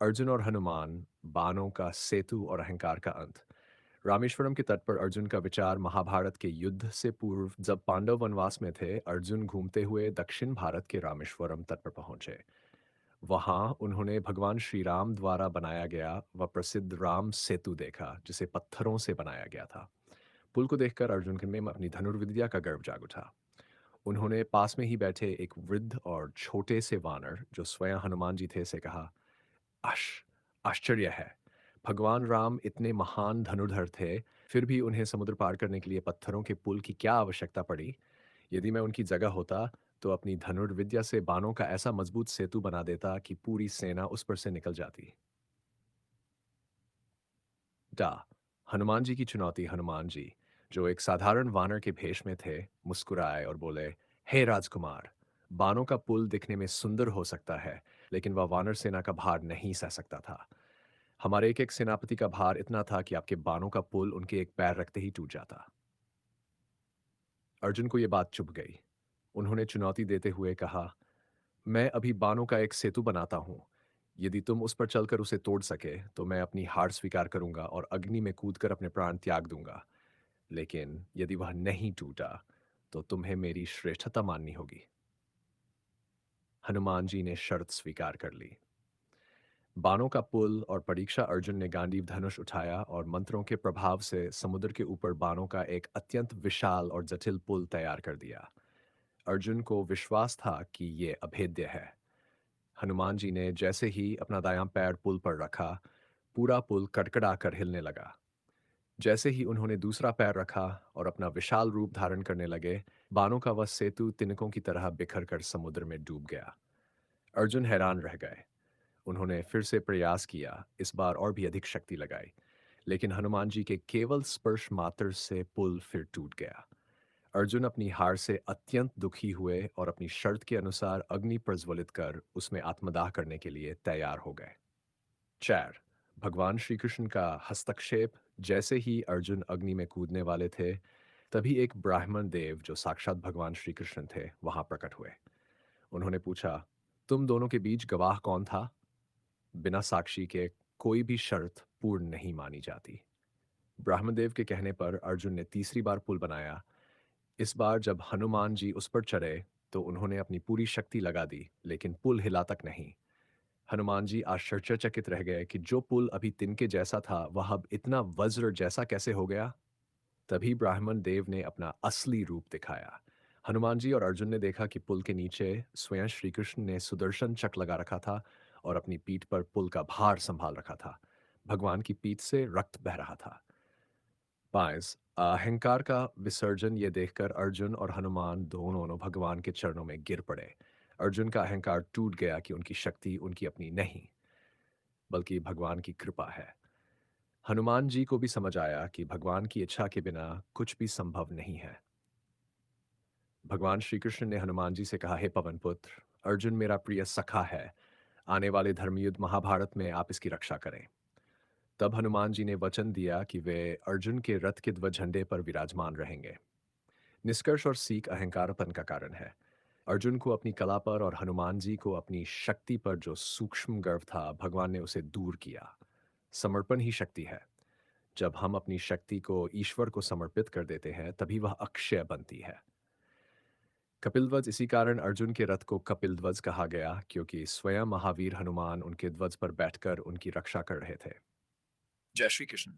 अर्जुन और हनुमान, बाणों का सेतु और अहंकार का अंत। रामेश्वरम के तट पर अर्जुन का विचार महाभारत के युद्ध से पूर्व जब पांडव वनवास में थे, अर्जुन घूमते हुए दक्षिण भारत के रामेश्वरम तट पर पहुंचे। वहां उन्होंने भगवान श्री राम द्वारा बनाया गया वह प्रसिद्ध राम सेतु देखा, जिसे पत्थरों से बनाया गया था। पुल को देखकर अर्जुन के में अपनी धनुर्विद्या का गर्व जाग उठा। उन्होंने पास में ही बैठे एक वृद्ध और छोटे से वानर, जो स्वयं हनुमान जी थे, से कहा, आश आश्चर्य है। भगवान राम इतने महान धनुर्धर थे, फिर भी उन्हें समुद्र पार करने के लिए पत्थरों के पुल की क्या आवश्यकता पड़ी? यदि मैं उनकी जगह होता, तो अपनी धनुर्विद्या से बाणों का ऐसा मजबूत सेतु बना देता कि पूरी सेना उस पर से निकल जाती। डा हनुमान जी की चुनौती। हनुमान जी, जो एक साधारण वानर के भेष में थे, मुस्कुराए और बोले, हे राजकुमार, बाणों का पुल दिखने में सुंदर हो सकता है, लेकिन वह वानर सेना का भार नहीं सह सकता था। हमारे एक एक सेनापति का भार इतना था कि आपके बाणों का पुल उनके एक पैर रखते ही टूट जाता। अर्जुन को यह बात चुभ गई। उन्होंने चुनौती देते हुए कहा, मैं अभी बाणों का एक सेतु बनाता हूं। यदि तुम उस पर चलकर उसे तोड़ सके, तो मैं अपनी हार स्वीकार करूंगा और अग्नि में कूदकर अपने प्राण त्याग दूंगा। लेकिन यदि वह नहीं टूटा, तो तुम्हें मेरी श्रेष्ठता माननी होगी। हनुमान जी ने शर्त स्वीकार कर ली। बाणों का पुल और परीक्षा। अर्जुन ने गांडीव धनुष उठाया और मंत्रों के प्रभाव से समुद्र के ऊपर बाणों का एक अत्यंत विशाल और जटिल पुल तैयार कर दिया। अर्जुन को विश्वास था कि ये अभेद्य है। हनुमान जी ने जैसे ही अपना दायां पैर पुल पर रखा, पूरा पुल कड़कड़ाकर हिलने लगा। जैसे ही उन्होंने दूसरा पैर रखा और अपना विशाल रूप धारण करने लगे, बाणों का वह सेतु तिनकों की तरह बिखर कर समुद्र में डूब गया। अर्जुन हैरान रह गए। उन्होंने फिर से प्रयास किया, इस बार और भी अधिक शक्ति लगाई, लेकिन हनुमान जी के केवल स्पर्श मात्र से पुल फिर टूट गया। अर्जुन अपनी हार से अत्यंत दुखी हुए और अपनी शर्त के अनुसार अग्नि प्रज्वलित कर उसमें आत्मदाह करने के लिए तैयार हो गए। चार, भगवान श्री कृष्ण का हस्तक्षेप। जैसे ही अर्जुन अग्नि में कूदने वाले थे, तभी एक ब्राह्मण देव, जो साक्षात भगवान श्री कृष्ण थे, वहां प्रकट हुए। उन्होंने पूछा, तुम दोनों के बीच गवाह कौन था? बिना साक्षी के कोई भी शर्त पूर्ण नहीं मानी जाती। ब्रह्मदेव के कहने पर अर्जुन ने तीसरी बार पुल बनाया। इस बार जब हनुमान जी उस पर चढ़े, तो उन्होंने अपनी पूरी शक्ति लगा दी, लेकिन पुल हिला तक नहीं। हनुमान जी आश्चर्यचकित रह गए कि जो पुल अभी तिनके जैसा था, वह अब इतना वज्र जैसा कैसे हो गया। तभी ब्राह्मण देव ने अपना असली रूप दिखाया। हनुमान जी और अर्जुन ने देखा कि पुल के नीचे स्वयं श्री कृष्ण ने सुदर्शन चक्र लगा रखा था और अपनी पीठ पर पुल का भार संभाल रखा था। भगवान की पीठ से रक्त बह रहा था। पांच, अहंकार का विसर्जन। ये देखकर अर्जुन और हनुमान दोनों भगवान के चरणों में गिर पड़े। अर्जुन का अहंकार टूट गया कि उनकी शक्ति उनकी अपनी नहीं, बल्कि भगवान की कृपा है। हनुमान जी को भी समझ आया कि भगवान की इच्छा के बिना कुछ भी संभव नहीं है। भगवान श्री कृष्ण ने हनुमान जी से कहा, हे पवन पुत्र, अर्जुन मेरा प्रिय सखा है। आने वाले धर्मयुद्ध महाभारत में आप इसकी रक्षा करें। तब हनुमान जी ने वचन दिया कि वे अर्जुन के रथ के ध्वज झंडे पर विराजमान रहेंगे। निष्कर्ष और सीख अहंकारपन का कारण है। अर्जुन को अपनी कला पर और हनुमान जी को अपनी शक्ति पर जो सूक्ष्म गर्व था, भगवान ने उसे दूर किया। समर्पण ही शक्ति है। जब हम अपनी शक्ति को ईश्वर को समर्पित कर देते हैं, तभी वह अक्षय बनती है। कपिलध्वज। इसी कारण अर्जुन के रथ को कपिलध्वज कहा गया, क्योंकि स्वयं महावीर हनुमान उनके ध्वज पर बैठकर उनकी रक्षा कर रहे थे। जय श्री कृष्ण।